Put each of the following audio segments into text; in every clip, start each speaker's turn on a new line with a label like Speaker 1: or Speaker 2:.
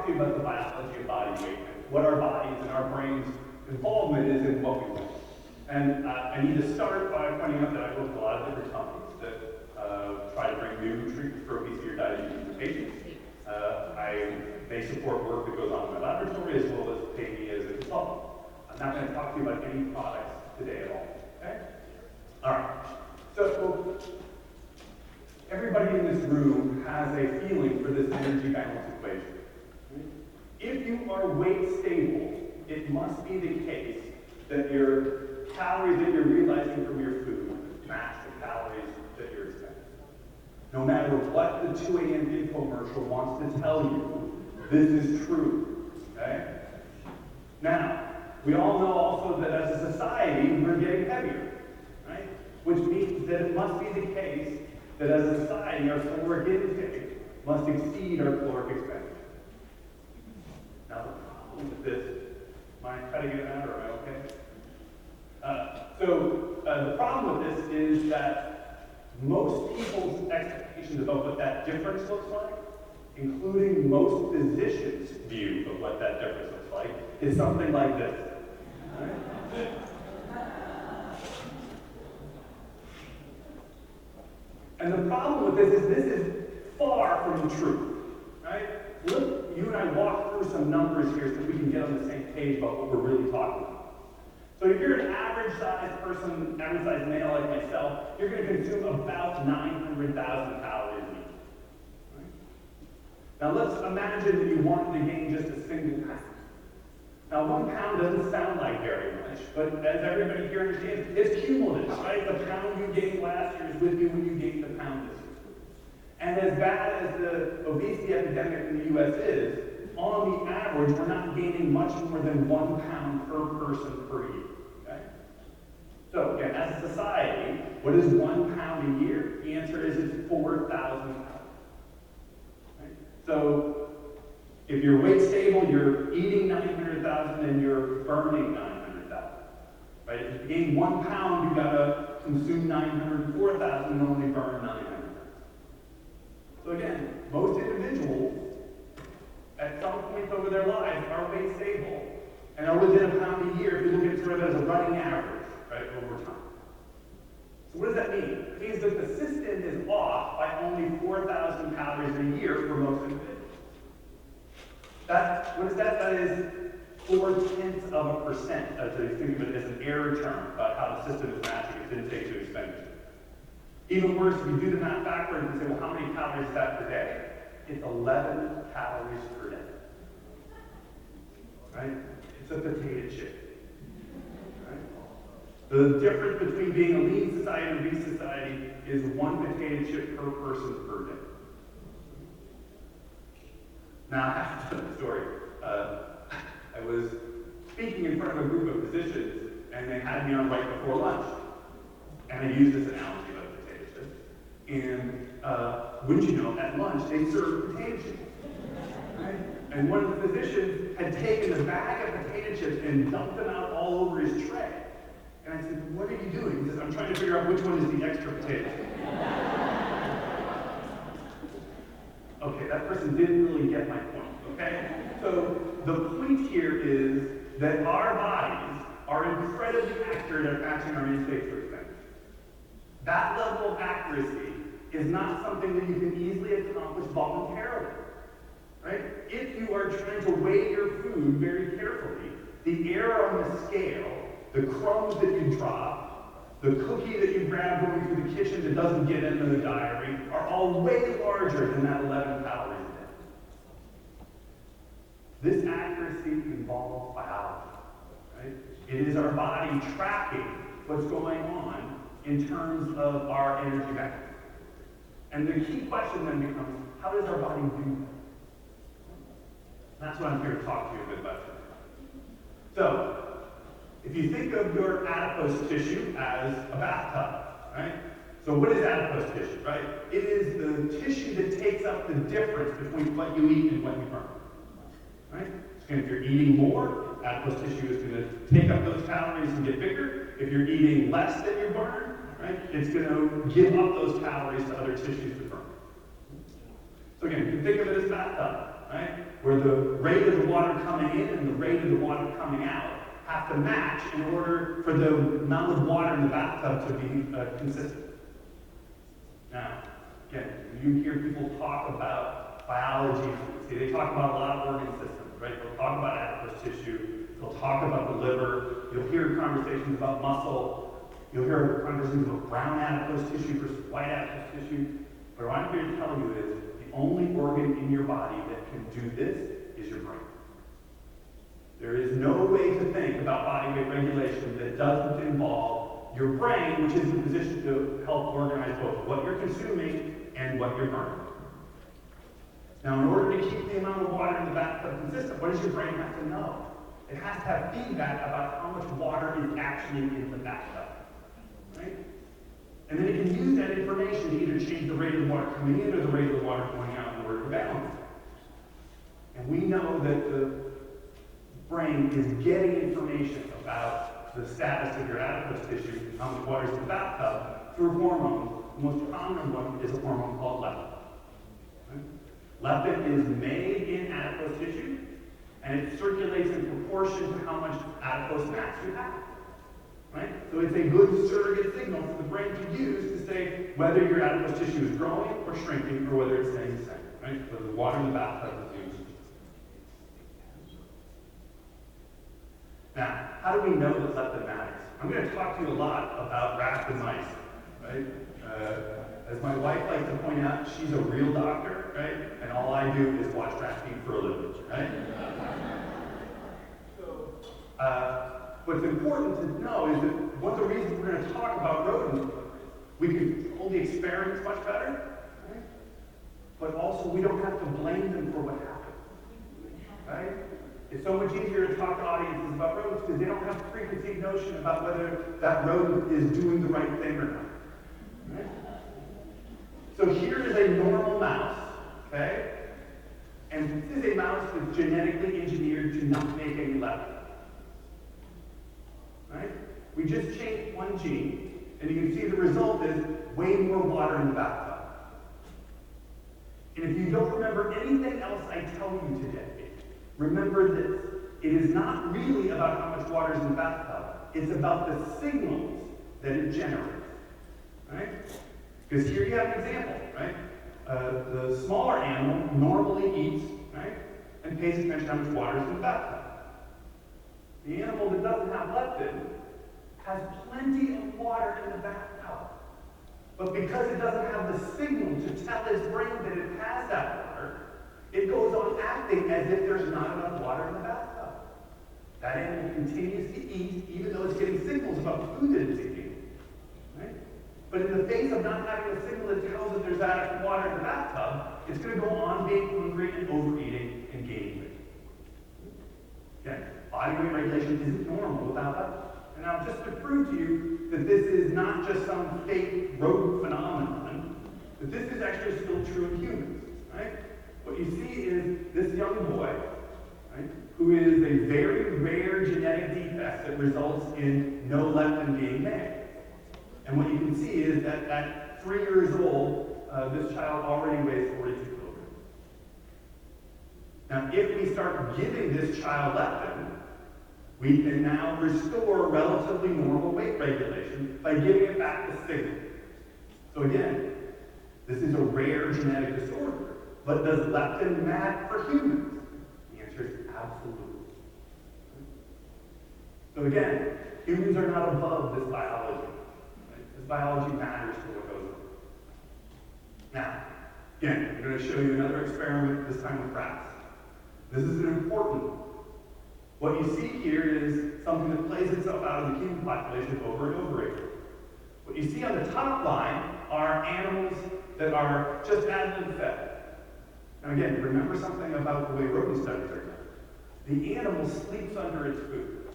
Speaker 1: to you about the biology of body weight, what our bodies and our brains' involvement is in what we weigh. And I need to start by pointing out that I work with a lot of different companies that try to bring new treatments for obesity or diabetes to patients. They support work that goes on in my laboratory as well as pay me as a consultant. I'm not going to talk to you about any products today at all. Okay? All right. So everybody in this room has a feeling for this energy balance equation. If you are weight stable, it must be the case that your calories that you're realizing from your food match the calories that you're expending. No matter what the 2 a.m. infomercial wants to tell you, this is true. Okay? Now, we all know also that as a society, we're getting heavier, right? Which means that it must be the case that as a society, our caloric intake must exceed our caloric expenditure. Now, the problem with this, am I cutting it out or am I okay? The problem with this is that most people's expectations about what that difference looks like, including most physicians' view of what that difference looks like, is something like this. Right? And the problem with this is far from the truth. Right? Look, you and I walk through some numbers here so we can get on the same page about what we're really talking about. So if you're an average-sized person, average-sized male like myself, you're going to consume about 900,000 calories a week. Right? Now let's imagine that you wanted to gain just a single pound. Now 1 pound doesn't sound like very much, but as everybody here understands, it's cumulative, right? The pound you gained last year is with you when you gained the pound this year. And as bad as the obesity epidemic in the U.S. is, on the average, we're not gaining much more than 1 pound per person per year. Okay? So again, as a society, what is 1 pound a year? The answer is it's 4,000 calories. Right? So if you're weight stable, you're eating 900,000 and you're burning 900,000. Right? If you gain 1 pound, you've got to consume 904,000 and only burn 900,000. So again, most individuals at some point over their lives are weight stable and are within a pound a year if you look at sort of as a running average, right, over time. So what does that mean? It means that the system is off by only 4,000 calories a year for most individuals. What is that? That is 0.4%. So you think of it as an error term about how the system is matching its intake to expenditure. Even worse, if you do the math backwards and say, well, how many calories is that per day? It's 11 calories per day. Right? It's a potato chip. Right? The difference between being a lean society and a obese society is 1 potato chip per person per day. Now, I have to tell the story. I was speaking in front of a group of physicians, and they had me on right before lunch. And I used this analogy about potato chips. And wouldn't you know, at lunch, they served potato chips. Right? And one of the physicians had taken a bag of potato chips and dumped them out all over his tray. And I said, what are you doing? He says, I'm trying to figure out which one is the extra potato chip. Okay, that person didn't really get my point, okay? So the point here is that our bodies are incredibly accurate at matching our intake to expenditure. That level of accuracy is not something that you can easily accomplish voluntarily, right? If you are trying to weigh your food very carefully, the error on the scale, the crumbs that you drop, the cookie that you grab going through the kitchen that doesn't get into the diary are all way larger than that 11 calories a day. This accuracy involves biology, right? It is our body tracking what's going on in terms of our energy balance. And the key question then becomes, how does our body do that? And that's what I'm here to talk to you a bit about today. So, if you think of your adipose tissue as a bathtub, right? So what is adipose tissue, right? It is the tissue that takes up the difference between what you eat and what you burn, right? And if you're eating more, adipose tissue is going to take up those calories and get bigger. If you're eating less than you burn, right, it's going to give up those calories to other tissues to burn. So again, you can think of it as a bathtub, right? where the rate of the water coming in and the rate of the water coming out have to match in order for the amount of water in the bathtub to be consistent. Now, again, when you hear people talk about biology, see, they talk about a lot of organ systems, right? They'll talk about adipose tissue, they'll talk about the liver, you'll hear conversations about muscle, you'll hear conversations about brown adipose tissue versus white adipose tissue. But what I'm here to tell you is the only organ in your body that can do this is your brain. There is no way to think about body weight regulation that doesn't involve your brain, which is in a position to help organize both what you're consuming and what you're burning. Now, in order to keep the amount of water in the bathtub consistent, what does your brain have to know? It has to have feedback about how much water is actually in the bathtub, right? And then it can use that information to either change the rate of the water coming in or the rate of the water going out in order to balance it. And we know that the brain is getting information about the status of your adipose tissue, how much water is in the bathtub, through hormones. The most common one is a hormone called leptin. Right? Leptin is made in adipose tissue, and it circulates in proportion to how much adipose mass you have. Right? So it's a good surrogate signal for the brain to use to say whether your adipose tissue is growing or shrinking, or whether it's staying the same. Right? Whether the water in the bathtub is used. Now, how do we know that leptin matters? I'm going to talk to you a lot about rats and mice, right? As my wife likes to point out, she's a real doctor, right? And all I do is watch rats eat for a living, right? What's important to know is that one of the reasons we're going to talk about rodents, we can control the experiments much better, right? But also we don't have to blame them for what happened, right? It's so much easier to talk to audiences about rodents because they don't have a preconceived notion about whether that rodent is doing the right thing or not. Right? So here is a normal mouse, okay? And this is a mouse that's genetically engineered to not make any leptin. Right? We just changed one gene, and you can see the result is way more water in the bathtub. And if you don't remember anything else I tell you today, remember this. It is not really about how much water is in the bathtub. It's about the signals that it generates. Right? Because here you have an example, right? The smaller animal normally eats, right? And pays attention to how much water is in the bathtub. The animal that doesn't have leptin has plenty of water in the bathtub. But because it doesn't have the signal to tell its brain that it has that water, it goes on acting as if there's not enough water in the bathtub. That animal continues to eat, even though it's getting signals about the food that it's eating. Right? But in the face of not having a signal that tells it there's adequate water in the bathtub, it's going to go on being hungry and overeating and gaining weight. Okay? Body weight regulation isn't normal without that. And now, just to prove to you that this is not just some fake rodent phenomenon, that this is actually still true in humans. Right? What you see is this young boy, right, who is a very rare genetic defect that results in no leptin being made. And what you can see is that at 3 years old, this child already weighs 42 kilograms. Now, if we start giving this child leptin, we can now restore relatively normal weight regulation by giving it back the signal. So again, this is a rare genetic disorder, but does leptin matter for humans? The answer is absolutely. So again, humans are not above this biology. Right? This biology matters to what goes on. Now, again, I'm going to show you another experiment, this time with rats. This is an important one. What you see here is something that plays itself out of the human population over and over again. What you see on the top line are animals that are just added fed. Now again, remember something about the way rodent studies are done. The animal sleeps under its food.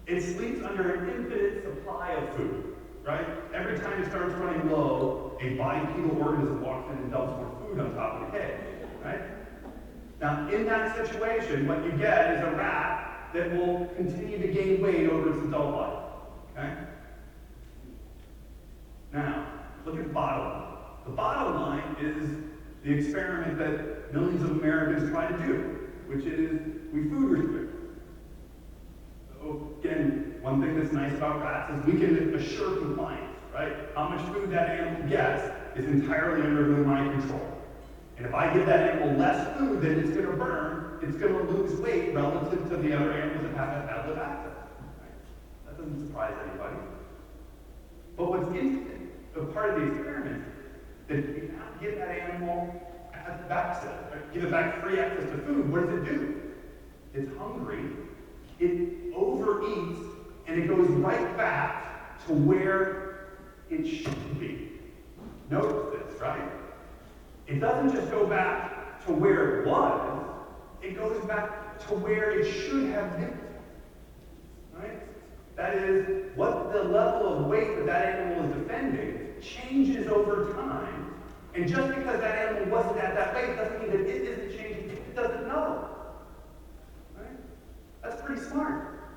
Speaker 1: It sleeps under an infinite supply of food, right? Every time it starts running low, a bipedal organism walks in and dumps more food on top of the cage, right? Now, in that situation, what you get is a rat that will continue to gain weight over its adult life, okay? Now, look at the bottom line. The bottom line is the experiment that that millions of Americans try to do, which is we food restrict. So again, one thing that's nice about rats is we can assure compliance, right? How much food that animal gets is entirely under my control. And if I give that animal less food than it's going to burn, it's going to lose weight relative to the other animals that have live access. Right? That doesn't surprise anybody. But what's interesting, the part of the experiment, that if you now give that animal access, right? Give it back free access to food, what does it do? It's hungry, it overeats, and it goes right back to where it should be. Notice this, right? It doesn't just go back to where it was, it goes back to where it should have been. Right? That is, what the level of weight that that animal is defending changes over time. And just because that animal wasn't at that weight doesn't mean that it isn't changing. It doesn't know. Right? That's pretty smart.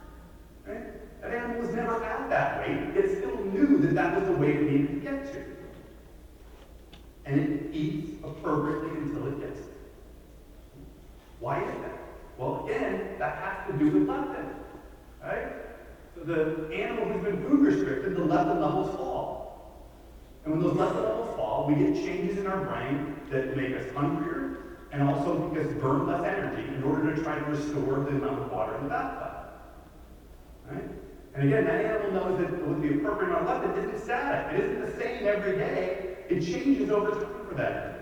Speaker 1: Right? That animal was never at that weight. It still knew that that was the weight it needed to get to. And it eats appropriately until it gets it. Why is that? Well, again, that has to do with leptin. Right? So the animal who's been food restricted, the leptin levels fall. And when those leptin levels fall, we get changes in our brain that make us hungrier and also make us burn less energy in order to try to restore the amount of water in the bathtub. Right? And again, that animal knows that with the appropriate amount of leptin isn't static. It isn't the same every day. It changes over time for that animal.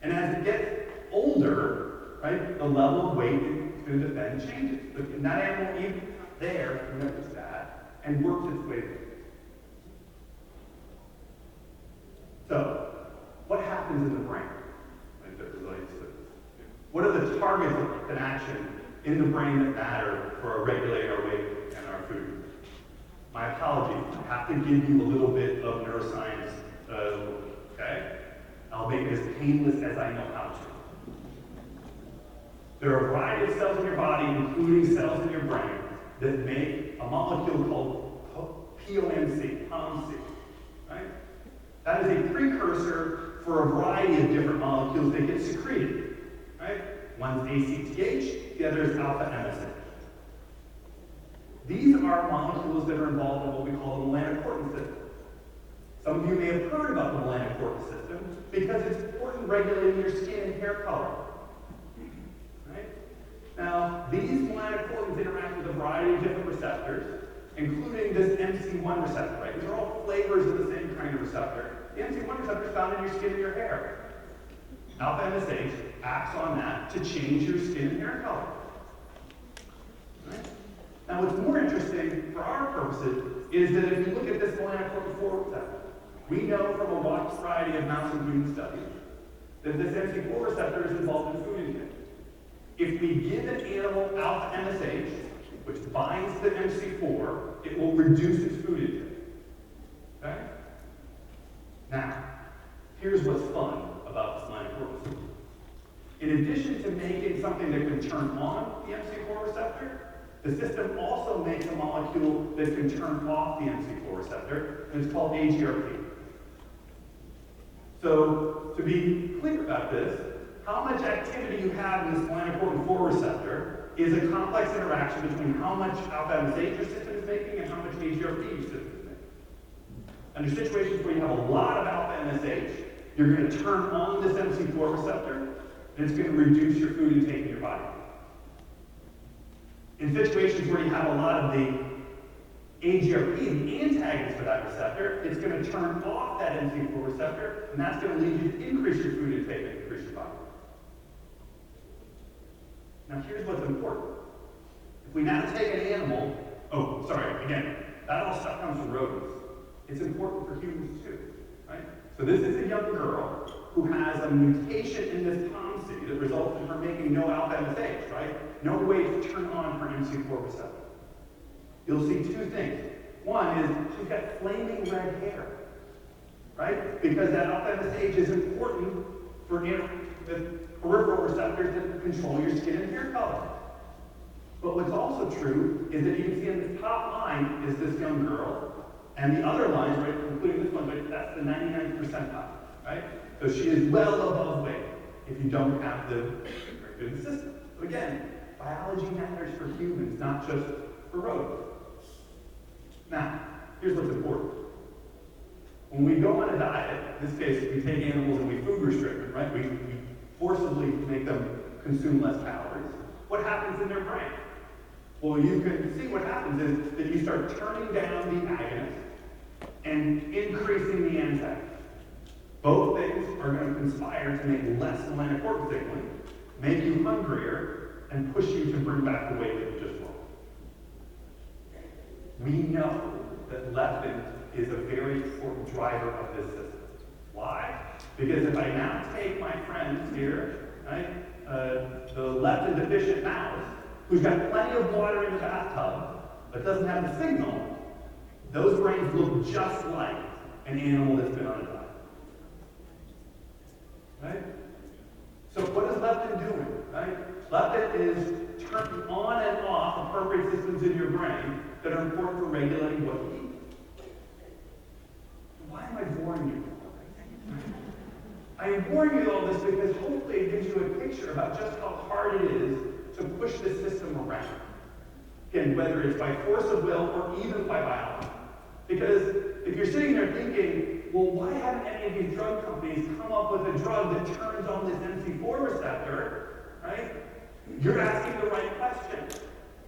Speaker 1: And as it gets older, right, the level of weight it's going to defend changes. But that animal, even there, remembers that and works its way through. So, what happens in the brain as it relates to this? What are the targets of an action in the brain that matter for regulating our weight and our food? My apologies, I have to give you a little bit of neuroscience, okay? I'll make it as painless as I know how to. There are a variety of cells in your body, including cells in your brain, that make a molecule called POMC, right? That is a precursor for a variety of different molecules that get secreted, right? One's ACTH, the other is alpha MSH. These are molecules that are involved in what we call the melanocortin system. Some of you may have heard about the melanocortin system because it's important in regulating your skin and hair color. Right? Now, these melanocortins interact with a variety of different receptors, including this MC1 receptor, right? These are all flavors of the same kind of receptor. The MC1 receptor is found in your skin and your hair. Alpha MSH acts on that to change your skin and hair color. Right? Now, what's more interesting for our purposes is that if you look at this melanocortin 4 receptor, we know from a wide variety of mouse and human studies that this MC4 receptor is involved in food intake. If we give an animal alpha MSH, which binds the MC4, it will reduce its food intake. Okay? Now, here's what's fun about this melanocortin system. In addition to making something that can turn on the MC4 receptor, the system also makes a molecule that can turn off the MC4 receptor, and it's called AGRP. So, to be clear about this, how much activity you have in this melanocortin 4 receptor is a complex interaction between how much alpha MSH your system is making and how much AGRP your system is making. Under situations where you have a lot of alpha MSH, you're going to turn on this MC4 receptor, and it's going to reduce your food intake in your body. In situations where you have a lot of the AGRP, the antagonist for that receptor, it's going to turn off that MC4 receptor, and that's going to lead you to increase your food intake and increase your body weight. Now here's what's important. If we now take an animal, again, that all stuff comes from rodents. It's important for humans too, right? So this is a young girl who has a mutation in this POMC that results in her making no alpha MSH, right? No way to turn on her MC4 receptor. You'll see two things. One is she's got flaming red hair, right? Because that alpha MSH is important for the peripheral receptors that control your skin and hair color. But what's also true is that you can see in the top line is this young girl, and the other lines, right, including this one, but that's the 99th percentile, right? So she is well above weight. if you don't have the good system. So again, biology matters for humans, not just for rodents. Now, here's what's important. When we go on a diet, in this case, we take animals and we food restrict them, right? We forcibly make them consume less calories. What happens in their brain? Well, you can see what happens is that you start turning down the agonist and increasing the antagonist. Both things are going to conspire to make less melanocortin signaling, make you hungrier, and push you to bring back the weight that you just lost. We know that leptin is a very important driver of this system. Why? Because if I now take my friends here, right, the leptin deficient mouse, who's got plenty of water in the bathtub, but doesn't have the signal, those brains look just like an animal that's been on a diet. Right? So what is leptin doing? Right? Leptin is turning on and off appropriate systems in your brain that are important for regulating what you eat. Why am I boring you? I am boring you all this because hopefully it gives you a picture about just how hard it is to push this system around. Again, whether it's by force of will or even by biology. Because if you're sitting there thinking, well, why haven't any of these drug companies come up with a drug that turns on this MC4 receptor, right? You're asking the right question.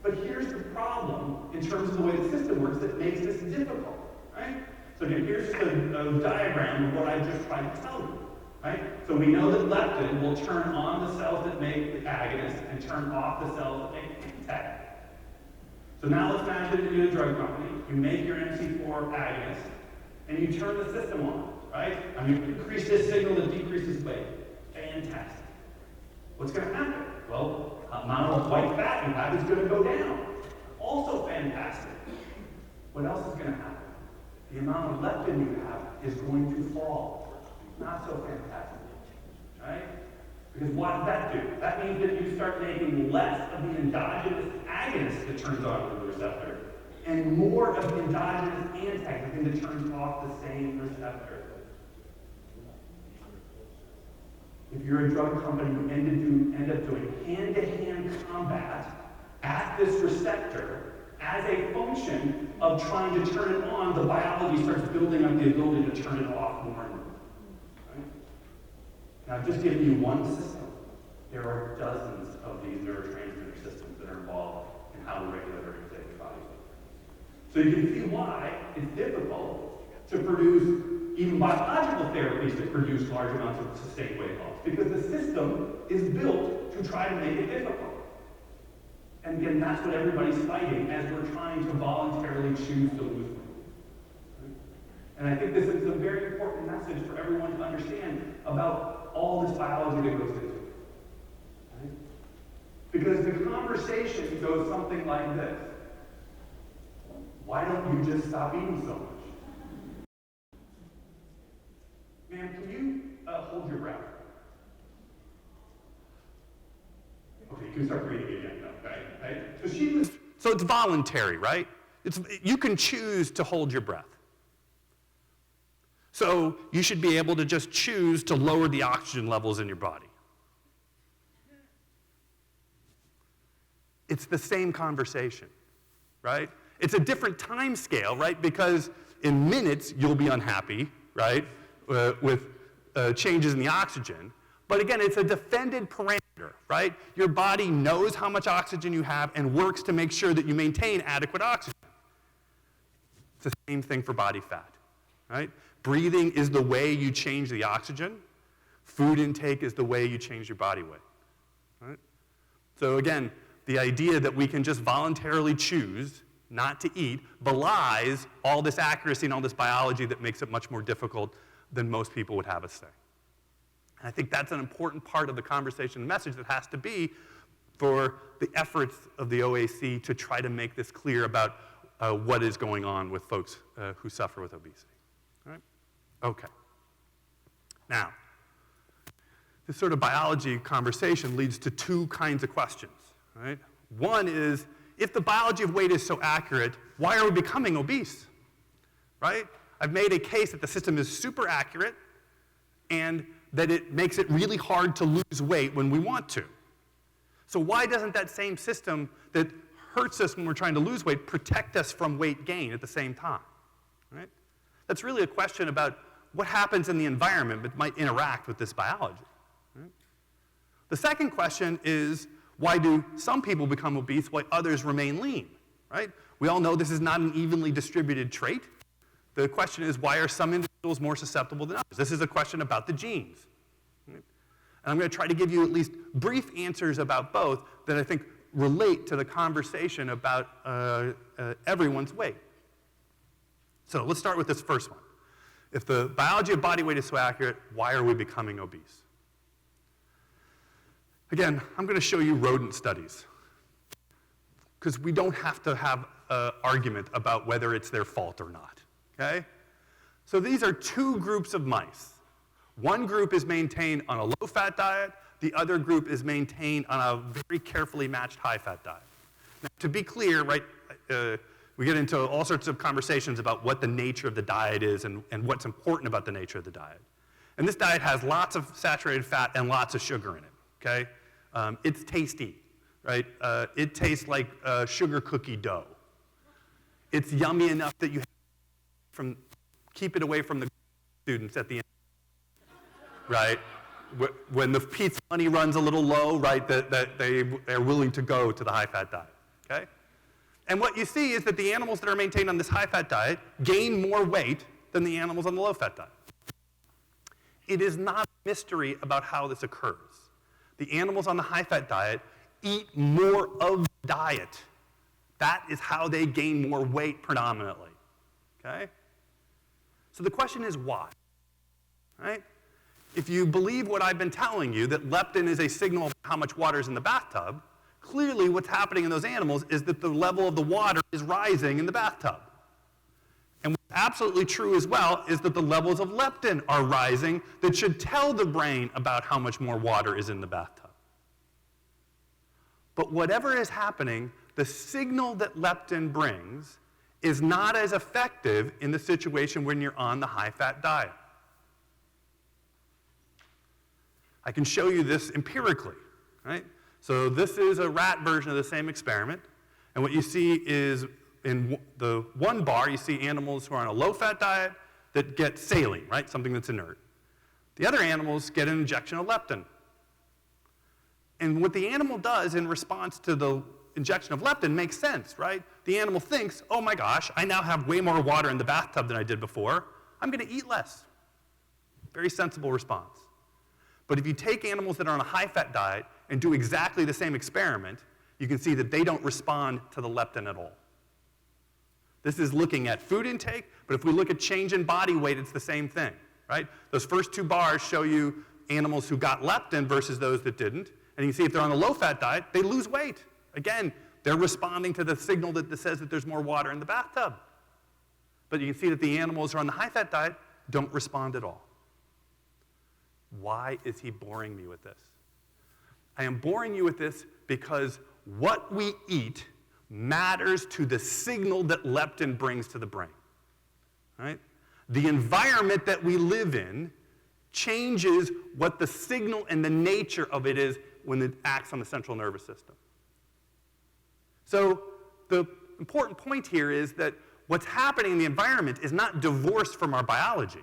Speaker 1: But here's the problem in terms of the way the system works that makes this difficult, right? So again, here's just a diagram of what I just tried to tell you, right? So we know that leptin will turn on the cells that make the agonist and turn off the cells that make the antagonist. So now let's imagine that you're a drug company, you make your MC4 agonist, and you turn the system on, right? I mean, you increase this signal that decreases weight. Fantastic. What's going to happen? Well, the amount of white fat you have is going to go down. Also fantastic. What else is going to happen? The amount of leptin you have is going to fall. Not so fantastic, right? Because what does that do? That means that you start making less of the endogenous agonist that turns on the receptor, and more of the endogenous antagonist that turns off the same receptor. If you're a drug company, you end up doing hand-to-hand combat at this receptor as a function of trying to turn it on. The biology starts building up the ability to turn it off more and more. Right? Now, I've just given you one system. There are dozens of these neurotransmitter systems that are involved in how we regulate our executive body. So you can see why it's difficult to produce even biological therapies that produce large amounts of sustained weight loss, because the system is built to try to make it difficult. And again, that's what everybody's fighting as we're trying to voluntarily choose to lose weight. Right? And I think this is a very important message for everyone to understand about all this biology that goes into it. Right? Because the conversation goes something like this. Why don't you just stop eating so much? Ma'am, can you hold your breath? Okay, you can start breathing again now, right? So it's voluntary, right? You can choose to hold your breath. So you should be able to just choose to lower the oxygen levels in your body. It's the same conversation, right? It's a different time scale, right? Because in minutes, you'll be unhappy, right? With changes in the oxygen. But again, it's a defended parameter, right? Your body knows how much oxygen you have and works to make sure that you maintain adequate oxygen. It's the same thing for body fat, right? Breathing is the way you change the oxygen. Food intake is the way you change your body weight, right? So again, the idea that we can just voluntarily choose not to eat belies all this accuracy and all this biology that makes it much more difficult than most people would have us say. And I think that's an important part of the conversation and message that has to be for the efforts of the OAC to try to make this clear about what is going on with folks who suffer with obesity. All right? Okay. Now, this sort of biology conversation leads to two kinds of questions. Right? One is, if the biology of weight is so accurate, why are we becoming obese? Right? I've made a case that the system is super accurate, and
Speaker 2: that it makes it really hard to lose weight when we want to. So why doesn't that same system that hurts us when we're trying to lose weight protect us from weight gain at the same time? Right? That's really a question about what happens in the environment that might interact with this biology. Right? The second question is, why do some people become obese while others remain lean? Right? We all know this is not an evenly distributed trait. The question is, why are some individuals more susceptible than others? This is a question about the genes. Right? And I'm going to try to give you at least brief answers about both that I think relate to the conversation about everyone's weight. So let's start with this first one. If the biology of body weight is so accurate, why are we becoming obese? Again, I'm going to show you rodent studies, because we don't have to have an argument about whether it's their fault or not, okay? So these are two groups of mice. One group is maintained on a low-fat diet. The other group is maintained on a very carefully matched high-fat diet. Now, to be clear, right, we get into all sorts of conversations about what the nature of the diet is and what's important about the nature of the diet. And this diet has lots of saturated fat and lots of sugar in it, okay? It's tasty, right? It tastes like sugar cookie dough. It's yummy enough that you keep it away from the students at the end, right? When the pizza money runs a little low, right, that they're willing to go to the high-fat diet, okay? And what you see is that the animals that are maintained on this high-fat diet gain more weight than the animals on the low-fat diet. It is not a mystery about how this occurs. The animals on the high-fat diet eat more of the diet. That is how they gain more weight predominantly, okay? So the question is why, right? If you believe what I've been telling you, that leptin is a signal of how much water is in the bathtub, clearly what's happening in those animals is that the level of the water is rising in the bathtub. And what's absolutely true as well is that the levels of leptin are rising that should tell the brain about how much more water is in the bathtub. But whatever is happening, the signal that leptin brings is not as effective in the situation when you're on the high-fat diet. I can show you this empirically, right? So this is a rat version of the same experiment. And what you see is in the one bar, you see animals who are on a low-fat diet that get saline, right? Something that's inert. The other animals get an injection of leptin. And what the animal does in response to the injection of leptin makes sense, right? The animal thinks, oh my gosh, I now have way more water in the bathtub than I did before. I'm going to eat less. Very sensible response. But if you take animals that are on a high-fat diet and do exactly the same experiment, you can see that they don't respond to the leptin at all. This is looking at food intake, but if we look at change in body weight, it's the same thing, right? Those first two bars show you animals who got leptin versus those that didn't. And you can see if they're on a low-fat diet, they lose weight. Again, they're responding to the signal that says that there's more water in the bathtub. But you can see that the animals who are on the high-fat diet don't respond at all. Why is he boring me with this? I am boring you with this because what we eat matters to the signal that leptin brings to the brain. Right? The environment that we live in changes what the signal and the nature of it is when it acts on the central nervous system. So the important point here is that what's happening in the environment is not divorced from our biology.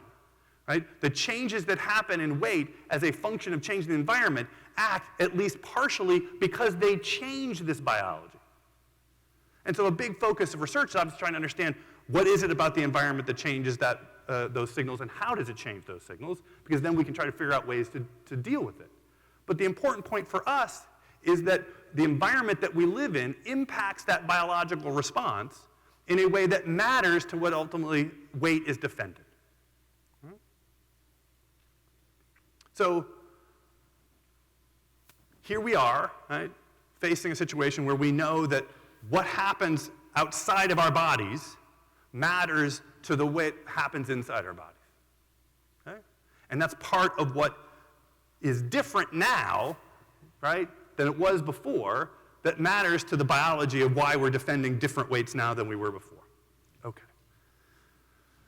Speaker 2: Right? The changes that happen in weight as a function of changing the environment act, at least partially, because they change this biology. And so a big focus of research is trying to understand what is it about the environment that changes those signals and how does it change those signals, because then we can try to figure out ways to deal with it. But the important point for us is that the environment that we live in impacts that biological response in a way that matters to what ultimately weight is defended. So here we are, right, facing a situation where we know that what happens outside of our bodies matters to the way it happens inside our bodies. Okay? And that's part of what is different now, right, than it was before, that matters to the biology of why we're defending different weights now than we were before. Okay.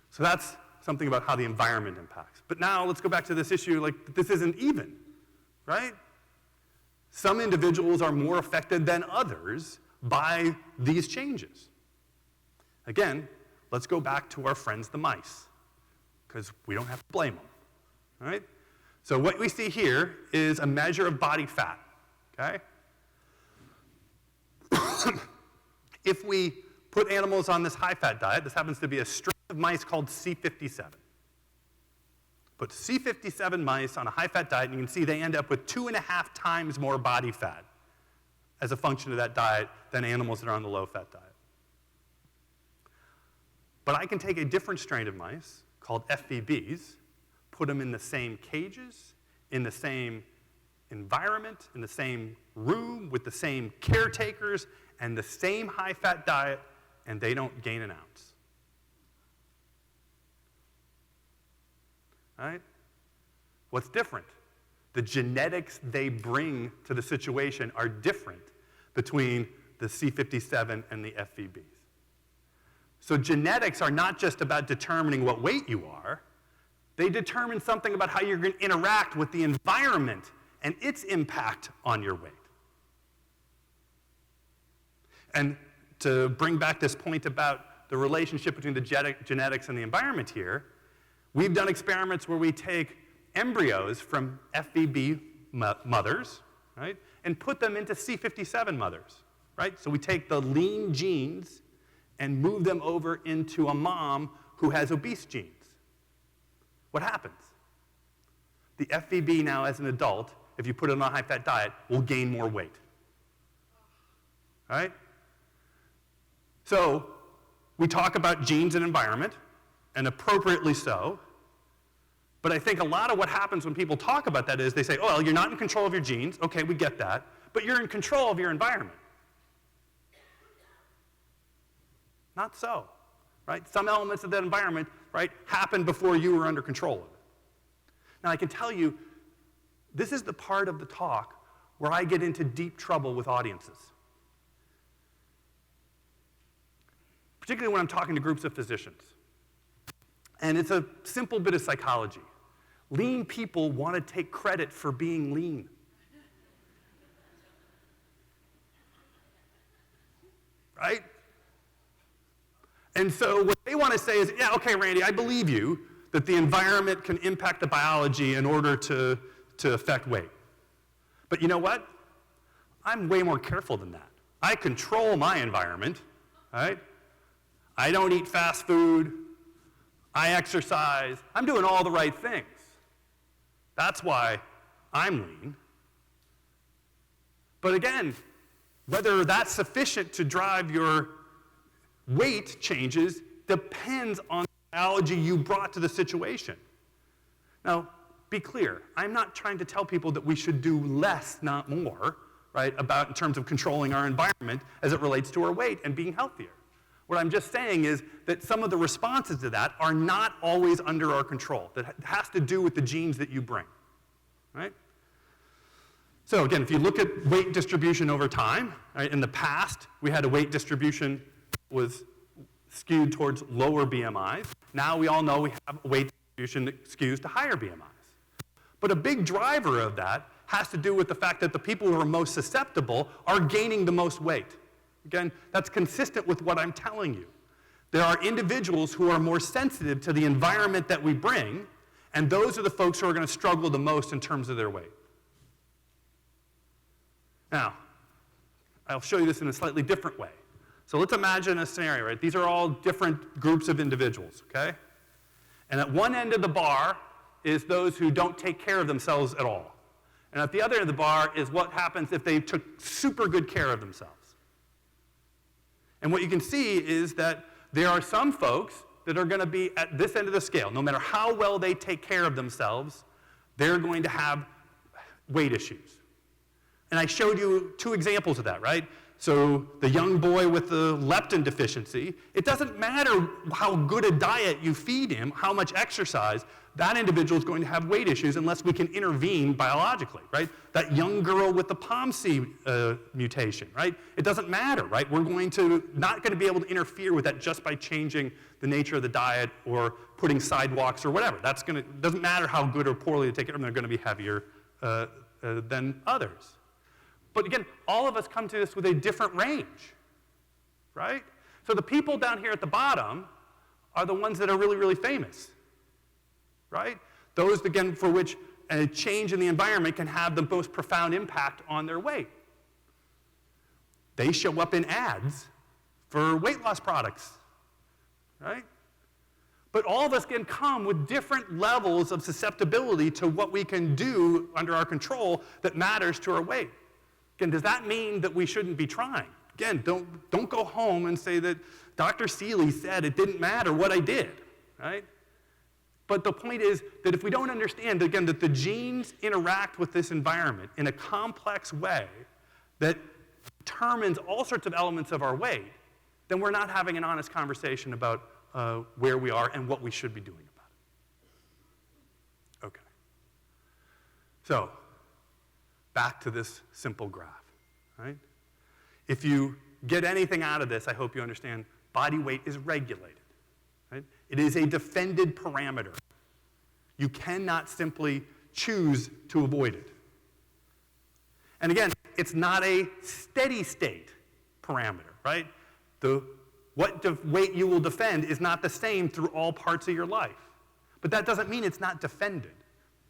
Speaker 2: So that's something about how the environment impacts. But now let's go back to this issue, like this isn't even, right? Some individuals are more affected than others by these changes. Again, let's go back to our friends the mice, because we don't have to blame them, all right? So what we see here is a measure of body fat, okay? If we put animals on this high-fat diet, this happens to be a strain of mice called C57. Put C57 mice on a high-fat diet, and you can see they end up with 2.5 times more body fat as a function of that diet than animals that are on the low-fat diet. But I can take a different strain of mice called FVBs, put them in the same cages, in the same environment, in the same room, with the same caretakers, and the same high-fat diet, and they don't gain an ounce. All right? What's different? The genetics they bring to the situation are different between the C57 and the FVBs. So genetics are not just about determining what weight you are. They determine something about how you're going to interact with the environment and its impact on your weight. And to bring back this point about the relationship between the genetics and the environment here, we've done experiments where we take embryos from FVB mothers, right, and put them into C57 mothers, right? So we take the lean genes and move them over into a mom who has obese genes. What happens? The FVB now as an adult, if you put it on a high-fat diet, will gain more weight. All right? So we talk about genes and environment, and appropriately so, but I think a lot of what happens when people talk about that is they say, oh, well, you're not in control of your genes. Okay, we get that. But you're in control of your environment. Not so, right? Some elements of that environment, right, happened before you were under control of it. Now, I can tell you, this is the part of the talk where I get into deep trouble with audiences. Particularly when I'm talking to groups of physicians. And it's a simple bit of psychology. Lean people want to take credit for being lean. Right? And so what they want to say is, yeah, okay, Randy, I believe you that the environment can impact the biology in order to affect weight. But you know what? I'm way more careful than that. I control my environment, right? I don't eat fast food. I exercise. I'm doing all the right things. That's why I'm lean. But again, whether that's sufficient to drive your weight changes depends on the biology you brought to the situation. Now, be clear. I'm not trying to tell people that we should do less, not more, right, about in terms of controlling our environment as it relates to our weight and being healthier. What I'm just saying is that some of the responses to that are not always under our control. That has to do with the genes that you bring, right? So again, if you look at weight distribution over time, right, in the past, we had a weight distribution that was skewed towards lower BMIs. Now we all know we have a weight distribution that skews to higher BMIs. But a big driver of that has to do with the fact that the people who are most susceptible are gaining the most weight. Again, that's consistent with what I'm telling you. There are individuals who are more sensitive to the environment that we bring, and those are the folks who are going to struggle the most in terms of their weight. Now, I'll show you this in a slightly different way. So let's imagine a scenario, right? These are all different groups of individuals, okay? And at one end of the bar is those who don't take care of themselves at all. And at the other end of the bar is what happens if they took super good care of themselves. And what you can see is that there are some folks that are going to be at this end of the scale. No matter how well they take care of themselves, they're going to have weight issues. And I showed you 2 examples of that, right? So the young boy with the leptin deficiency, it doesn't matter how good a diet you feed him, how much exercise, that individual is going to have weight issues unless we can intervene biologically, right? That young girl with the POMC mutation, right? It doesn't matter, right? We're not going to be able to interfere with that just by changing the nature of the diet or putting sidewalks or whatever. Doesn't matter how good or poorly they take care of them, they're going to be heavier than others. But again, all of us come to this with a different range, right? So the people down here at the bottom are the ones that are really, really famous, right? Those, again, for which a change in the environment can have the most profound impact on their weight. They show up in ads for weight loss products, right? But all of us can come with different levels of susceptibility to what we can do under our control that matters to our weight. Again, does that mean that we shouldn't be trying? Again, don't go home and say that Dr. Seeley said it didn't matter what I did, right? But the point is that if we don't understand, again, that the genes interact with this environment in a complex way that determines all sorts of elements of our weight, then we're not having an honest conversation about where we are and what we should be doing about it. Okay. So, back to this simple graph, right? If you get anything out of this, I hope you understand body weight is regulated, right? It is a defended parameter. You cannot simply choose to avoid it. And again, it's not a steady state parameter, right? What weight you will defend is not the same through all parts of your life. But that doesn't mean it's not defended,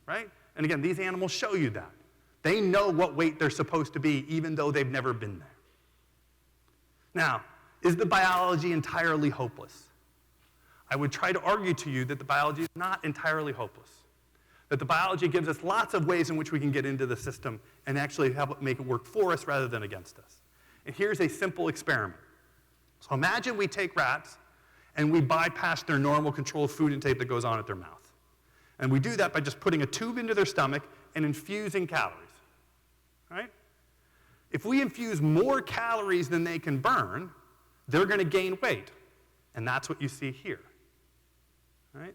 Speaker 2: right? And again, these animals show you that. They know what weight they're supposed to be, even though they've never been there. Now, is the biology entirely hopeless? I would try to argue to you that the biology is not entirely hopeless. That the biology gives us lots of ways in which we can get into the system and actually make it work for us rather than against us. And here's a simple experiment. So imagine we take rats and we bypass their normal controlled food intake that goes on at their mouth. And we do that by just putting a tube into their stomach and infusing calories. Right? If we infuse more calories than they can burn, they're going to gain weight. And that's what you see here. Right?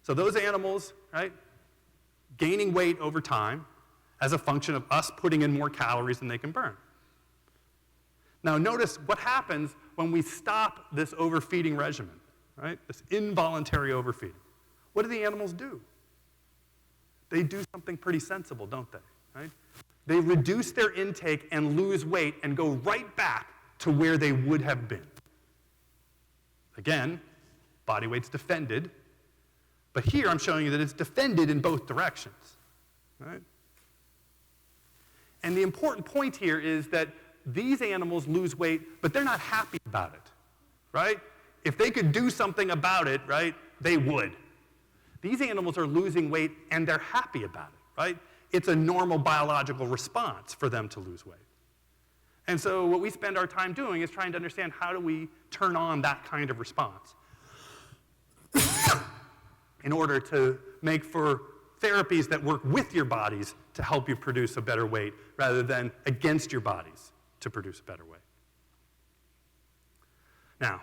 Speaker 2: So those animals, right, gaining weight over time as a function of us putting in more calories than they can burn. Now notice what happens when we stop this overfeeding regimen, right? This involuntary overfeeding. What do the animals do? They do something pretty sensible, don't they? Right? They reduce their intake and lose weight and go right back to where they would have been. Again, body weight's defended, but here I'm showing you that it's defended in both directions. Right? And the important point here is that these animals lose weight, but they're not happy about it. Right? If they could do something about it, right, they would. These animals are losing weight and they're happy about it, right? It's a normal biological response for them to lose weight. And so what we spend our time doing is trying to understand how do we turn on that kind of response in order to make for therapies that work with your bodies to help you produce a better weight rather than against your bodies to produce a better weight. Now,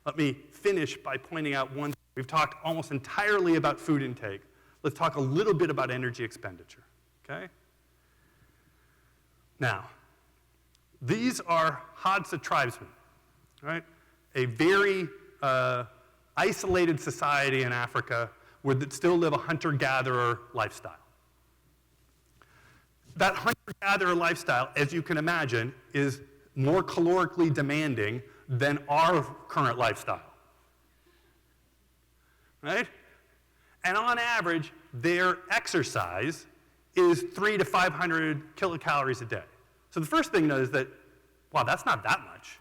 Speaker 2: let me finish by pointing out one thing. We've talked almost entirely about food intake. Let's talk a little bit about energy expenditure. Okay? Now, these are Hadza tribesmen, right? A very isolated society in Africa that still live a hunter-gatherer lifestyle. That hunter-gatherer lifestyle, as you can imagine, is more calorically demanding than our current lifestyle. Right? And on average, their exercise is 300 to 500 kilocalories a day. So the first thing to know is that, wow, that's not that much,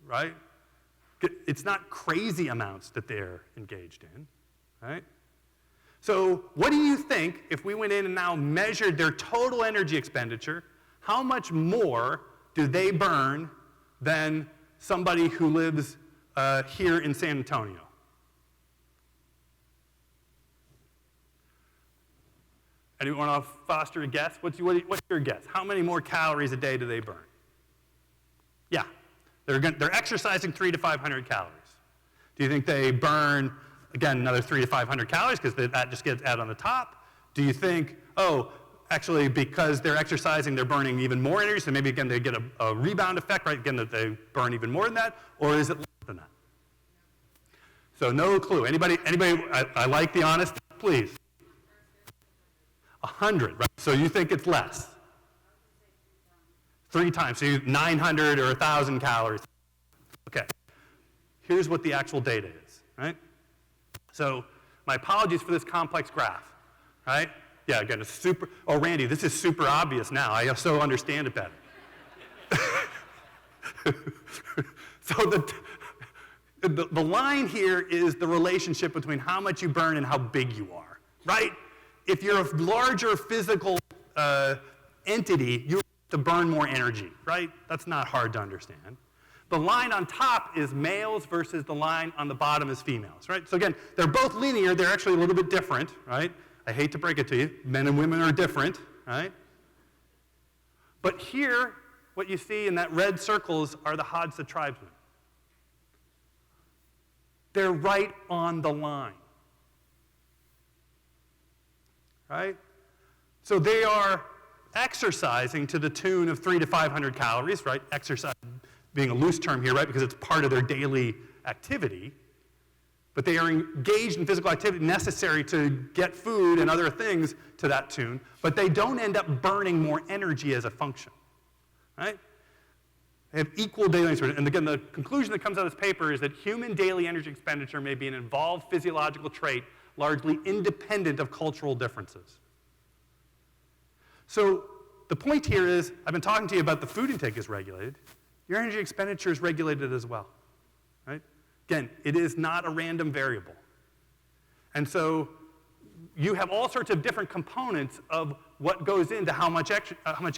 Speaker 2: right? It's not crazy amounts that they're engaged in, right? So what do you think if we went in and now measured their total energy expenditure, how much more do they burn than somebody who lives here in San Antonio? Anyone want to foster a guess? What's your guess? How many more calories a day do they burn? Yeah, they're exercising 300 to 500 calories. Do you think they burn, again, another 300 to 500 calories because that just gets added on the top? Do you think, oh, actually because they're exercising, they're burning even more energy, so maybe again they get a rebound effect, right? Again, that they burn even more than that, or is it less than that? So no clue. Anybody? I like the honest. Please. 100, right? So you think it's less? 3 times. So 900 or 1,000 calories. Okay. Here's what the actual data is, right? So my apologies for this complex graph, right? Yeah, again, it's super. Oh, Randy, this is super obvious now. I so understand it better. So the line here is the relationship between how much you burn and how big you are, right? If you're a larger physical entity, you have to burn more energy, right? That's not hard to understand. The line on top is males versus the line on the bottom is females, right? So again, they're both linear. They're actually a little bit different, right? I hate to break it to you. Men and women are different, right? But here, what you see in that red circles are the Hadza tribesmen. They're right on the line, right? So they are exercising to the tune of 300 to 500 calories, right? Exercise being a loose term here, right? Because it's part of their daily activity. But they are engaged in physical activity necessary to get food and other things to that tune, but they don't end up burning more energy as a function, right? They have equal daily energy. And again, the conclusion that comes out of this paper is that human daily energy expenditure may be an involved physiological trait largely independent of cultural differences. So the point here is, I've been talking to you about the food intake is regulated. Your energy expenditure is regulated as well, right? Again, it is not a random variable. And so you have all sorts of different components of what goes into how much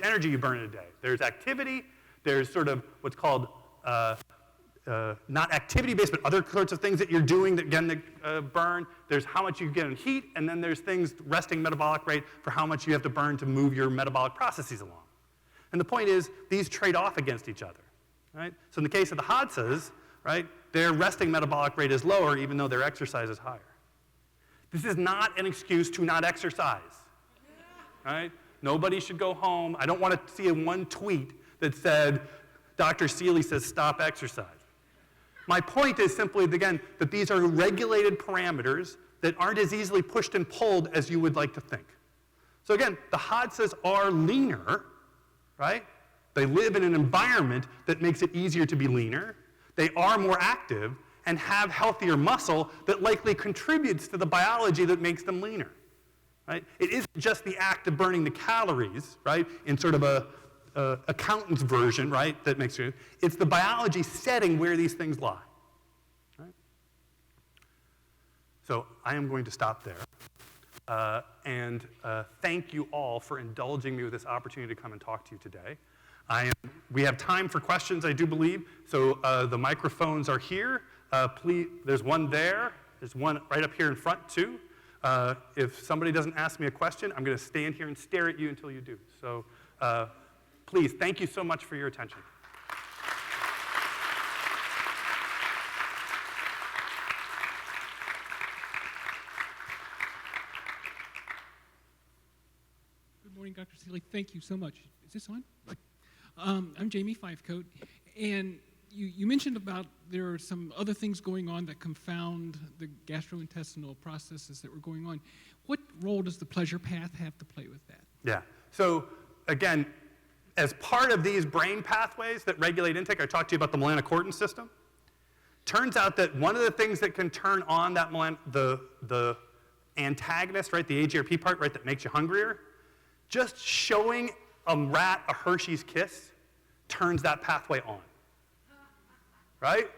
Speaker 2: energy you burn in a day. There's activity, there's sort of what's called not activity-based, but other sorts of things that you're doing that, again, that burn. There's how much you get in heat, and then there's things, resting metabolic rate, for how much you have to burn to move your metabolic processes along. And the point is, these trade off against each other, right? So in the case of the Hadzas, right, their resting metabolic rate is lower even though their exercise is higher. This is not an excuse to not exercise, right? Nobody should go home. I don't want to see one tweet that said, Dr. Seeley says stop exercise. My point is simply, again, that these are regulated parameters that aren't as easily pushed and pulled as you would like to think. So again, the Hadzas are leaner, right? They live in an environment that makes it easier to be leaner. They are more active and have healthier muscle that likely contributes to the biology that makes them leaner, right? It isn't just the act of burning the calories, right, in sort of a accountant's version, right, that makes you, it's the biology setting where these things lie, right? So I am going to stop there and thank you all for indulging me with this opportunity to come and talk to you today. We have time for questions, I do believe, so the microphones are here. Please, there's one there. There's one right up here in front, too. If somebody doesn't ask me a question, I'm going to stand here and stare at you until you do. So please, thank you so much for your attention.
Speaker 3: Good morning, Dr. Seeley. Thank you so much. Is this on? I'm Jamie Fivecoat, and you mentioned about there are some other things going on that confound the gastrointestinal processes that were going on. What role does the pleasure path have to play with that?
Speaker 2: Yeah. So again, as part of these brain pathways that regulate intake, I talked to you about the melanocortin system. Turns out that one of the things that can turn on that the antagonist, right, the AGRP part, right, that makes you hungrier, just showing a rat a Hershey's Kiss turns that pathway on, right?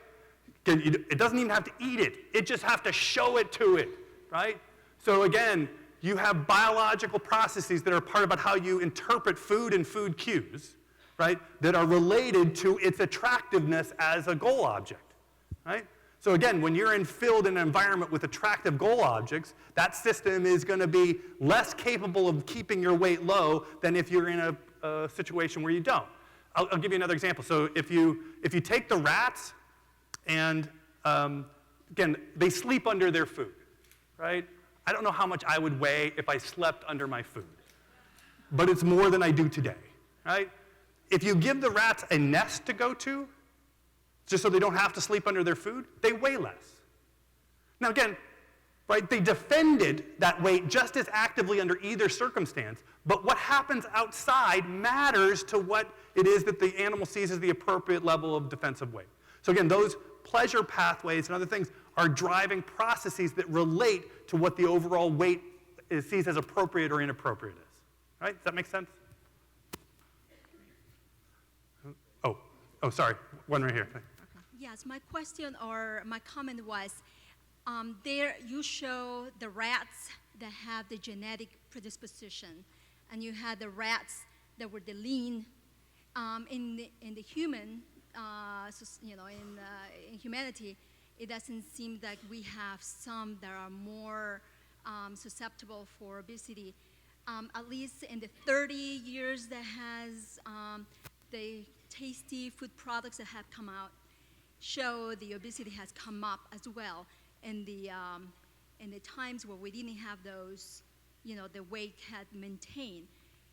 Speaker 2: It doesn't even have to eat it. It just has to show it to it, right? So again, you have biological processes that are part about how you interpret food and food cues, right, that are related to its attractiveness as a goal object, right? So again, when you're filled in an environment with attractive goal objects, that system is going to be less capable of keeping your weight low than if you're in a situation where you don't. I'll give you another example. So if you take the rats and, again, they sleep under their food, right? I don't know how much I would weigh if I slept under my food, but it's more than I do today, right? If you give the rats a nest to go to, just so they don't have to sleep under their food, they weigh less. Now again, right, they defended that weight just as actively under either circumstance, but what happens outside matters to what it is that the animal sees as the appropriate level of defensive weight. So again, those pleasure pathways and other things are driving processes that relate to what the overall weight sees as appropriate or inappropriate is. Right? Does that make sense? Oh, sorry. One right here.
Speaker 4: Yes, my question or my comment was, there you show the rats that have the genetic predisposition, and you had the rats that were the lean. In the human, in humanity, it doesn't seem like we have some that are more susceptible for obesity. At least in the 30 years that has the tasty food products that have come out, show the obesity has come up as well. In the times where we didn't have those, the weight had maintained.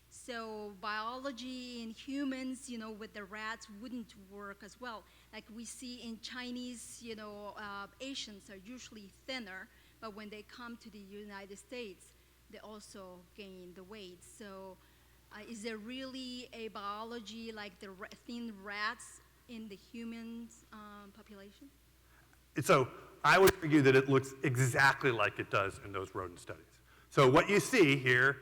Speaker 4: So biology in humans, with the rats wouldn't work as well. Like we see in Chinese, Asians are usually thinner, but when they come to the United States, they also gain the weight. So is there really a biology like the thin rats in the human population?
Speaker 2: So I would argue that it looks exactly like it does in those rodent studies. So what you see here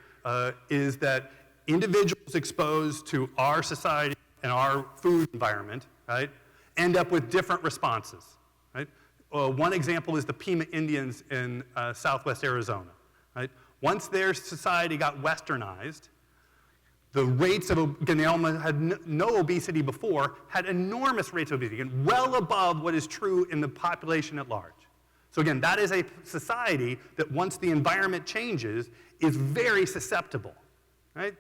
Speaker 2: is that individuals exposed to our society and our food environment, right, end up with different responses, right? One example is the Pima Indians in southwest Arizona, right? Once their society got westernized, the rates of, again, they almost had no obesity before, had enormous rates of obesity, again, well above what is true in the population at large. So again, that is a society that once the environment changes is very susceptible, right?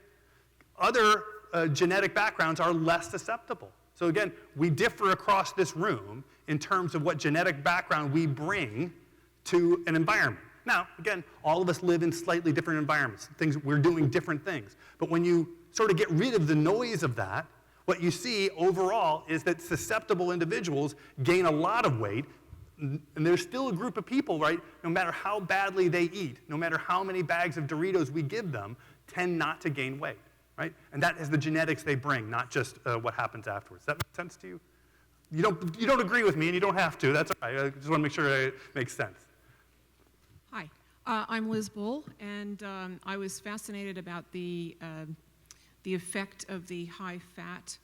Speaker 2: Other genetic backgrounds are less susceptible. So again, we differ across this room in terms of what genetic background we bring to an environment. Now, again, all of us live in slightly different environments. We're doing different things. But when you sort of get rid of the noise of that, what you see overall is that susceptible individuals gain a lot of weight, and there's still a group of people, right, no matter how badly they eat, no matter how many bags of Doritos we give them, tend not to gain weight, right? And that is the genetics they bring, not just what happens afterwards. Does that make sense to you? You don't agree with me, and you don't have to. That's all right. I just want to make sure it makes sense.
Speaker 5: Hi, I'm Liz Bull, and I was fascinated about the effect of the high-fat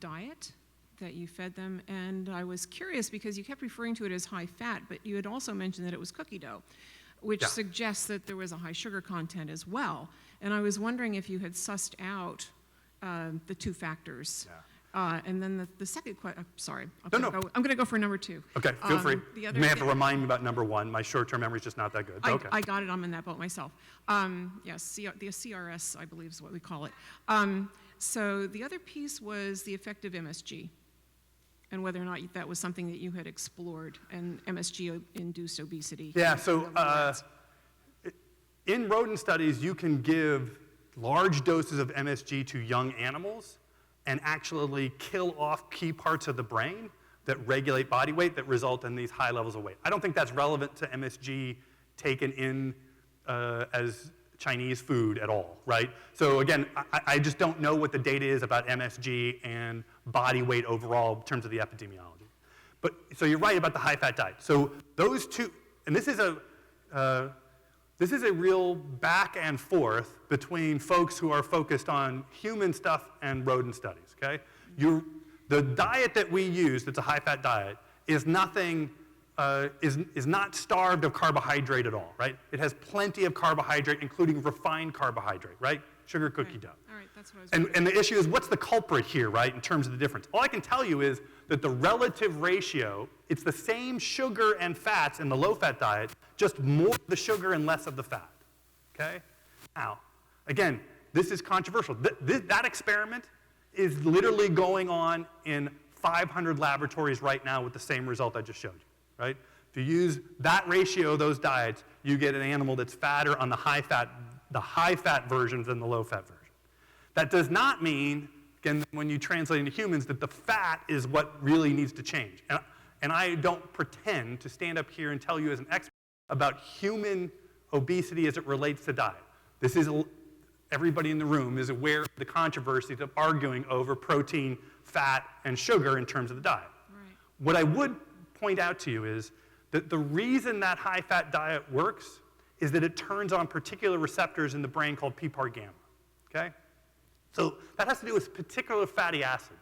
Speaker 5: diet that you fed them, and I was curious because you kept referring to it as high-fat, but you had also mentioned that it was cookie dough, which suggests that there was a high sugar content as well. And I was wondering if you had sussed out the two factors.
Speaker 2: Yeah.
Speaker 5: And then the second question, sorry,
Speaker 2: No.
Speaker 5: I'm going to go for number two.
Speaker 2: Okay, feel free. You may have to
Speaker 5: yeah.
Speaker 2: remind me about number one. My short-term memory is just not that good. Okay.
Speaker 5: I got it. I'm in that boat myself. Yes, the CRS, I believe, is what we call it. So the other piece was the effect of MSG and whether or not that was something that you had explored and MSG-induced obesity.
Speaker 2: Yeah, so in rodent studies, you can give large doses of MSG to young animals and actually kill off key parts of the brain that regulate body weight that result in these high levels of weight. I don't think that's relevant to MSG taken in as Chinese food at all, right? So again, I just don't know what the data is about MSG and body weight overall in terms of the epidemiology. But so you're right about the high-fat diet. So those two, and this is a real back and forth between folks who are focused on human stuff and rodent studies, okay? The diet that we use that's a high-fat diet is nothing, is not starved of carbohydrate at all, right? It has plenty of carbohydrate, including refined carbohydrate, right? sugar cookie
Speaker 5: Right.
Speaker 2: dough.
Speaker 5: All right, that's what I was
Speaker 2: And the issue is, what's the culprit here, right, in terms of the difference? All I can tell you is that the relative ratio, it's the same sugar and fats in the low-fat diet, just more of the sugar and less of the fat, okay? Now, again, this is controversial. That experiment is literally going on in 500 laboratories right now with the same result I just showed you, right? If you use that ratio, those diets, you get an animal that's fatter on the high-fat versions than the low-fat version. That does not mean, again, when you translate into humans, that the fat is what really needs to change. And I don't pretend to stand up here and tell you as an expert about human obesity as it relates to diet. This is, everybody in the room is aware of the controversies of arguing over protein, fat, and sugar in terms of the diet.
Speaker 5: Right.
Speaker 2: What I would point out to you is that the reason that high-fat diet works is that it turns on particular receptors in the brain called PPAR gamma, okay? So that has to do with particular fatty acids.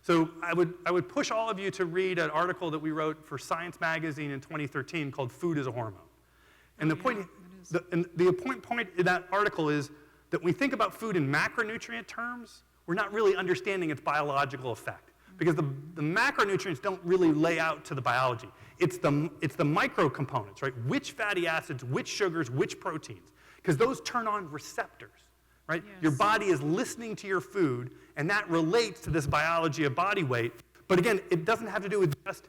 Speaker 2: So I would push all of you to read an article that we wrote for Science Magazine in 2013 called Food as a Hormone. And the point in that article is that when we think about food in macronutrient terms, we're not really understanding its biological effect. Because the macronutrients don't really lay out to the biology. It's the micro components, right? Which fatty acids, which sugars, which proteins. Because those turn on receptors, right?
Speaker 5: Yes.
Speaker 2: Your body is listening to your food, and that relates to this biology of body weight. But again, it doesn't have to do with just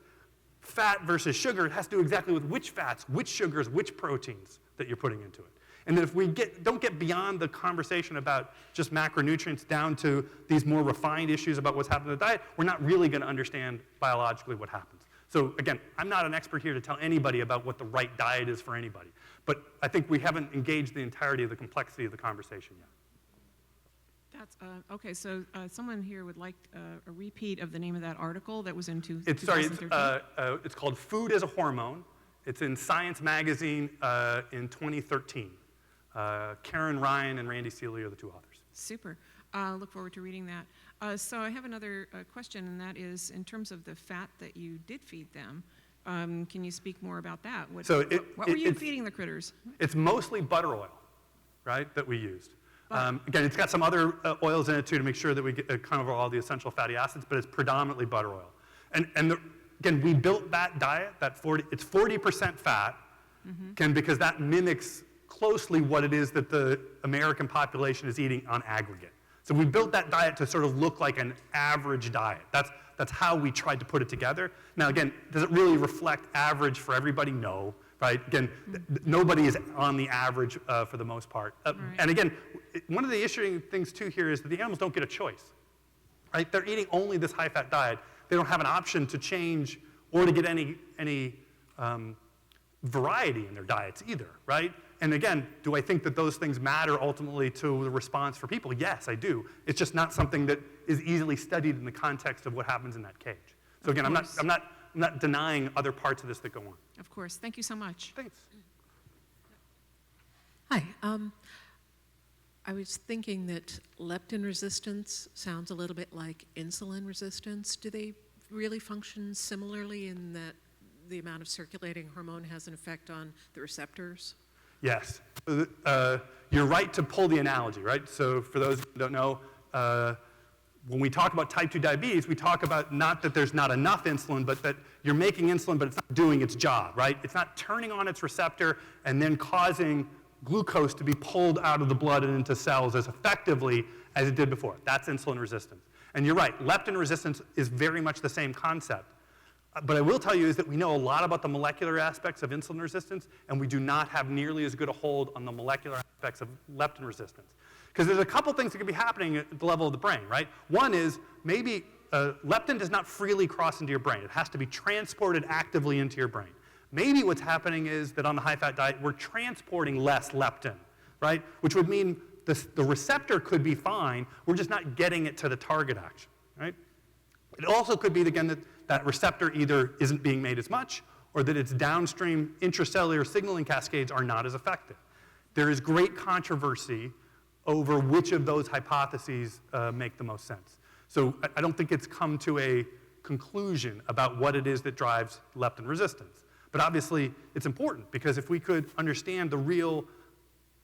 Speaker 2: fat versus sugar. It has to do exactly with which fats, which sugars, which proteins that you're putting into it. And then if we don't get beyond the conversation about just macronutrients down to these more refined issues about what's happening in the diet, we're not really going to understand biologically what happens. So again, I'm not an expert here to tell anybody about what the right diet is for anybody. But I think we haven't engaged the entirety of the complexity of the conversation yet.
Speaker 5: That's, okay, so someone here would like a repeat of the name of that article that was in 2013?
Speaker 2: It's called Food as a Hormone. It's in Science Magazine in 2013. Karen Ryan and Randy Seeley are the two authors.
Speaker 5: Super. Look forward to reading that. So I have another question, and that is in terms of the fat that you did feed them. Can you speak more about that? What were you feeding the critters?
Speaker 2: It's mostly butter oil, right, that we used. Again, it's got some other oils in it, too, to make sure that we get, cover all the essential fatty acids, but it's predominantly butter oil. Again, we built that diet, it's 40% fat, again, because that mimics closely what it is that the American population is eating on aggregate. So we built that diet to sort of look like an average diet. That's how we tried to put it together. Now, again, does it really reflect average for everybody? No, right? Again, nobody is on the average for the most part.
Speaker 5: Right.
Speaker 2: And again, one of the interesting things, too, here is that the animals don't get a choice, right? They're eating only this high-fat diet. They don't have an option to change or to get any variety in their diets either, right? And again, do I think that those things matter ultimately to the response for people? Yes, I do. It's just not something that is easily studied in the context of what happens in that cage. So again, I'm not denying other parts of this that go on.
Speaker 5: Of course. Thank you so much.
Speaker 2: Thanks.
Speaker 6: Hi. I was thinking that leptin resistance sounds a little bit like insulin resistance. Do they really function similarly in that the amount of circulating hormone has an effect on the receptors?
Speaker 2: Yes. You're right to pull the analogy, right? So for those who don't know, when we talk about type 2 diabetes, we talk about not that there's not enough insulin, but that you're making insulin, but it's not doing its job, right? It's not turning on its receptor and then causing glucose to be pulled out of the blood and into cells as effectively as it did before. That's insulin resistance. And you're right, leptin resistance is very much the same concept. But I will tell you is that we know a lot about the molecular aspects of insulin resistance, and we do not have nearly as good a hold on the molecular aspects of leptin resistance. Because there's a couple things that could be happening at the level of the brain, right? One is maybe leptin does not freely cross into your brain. It has to be transported actively into your brain. Maybe what's happening is that on the high-fat diet, we're transporting less leptin, right? Which would mean the receptor could be fine, we're just not getting it to the target action, right? It also could be, again, that receptor either isn't being made as much or that its downstream intracellular signaling cascades are not as effective. There is great controversy over which of those hypotheses make the most sense. So I don't think it's come to a conclusion about what it is that drives leptin resistance. But obviously, it's important because if we could understand the real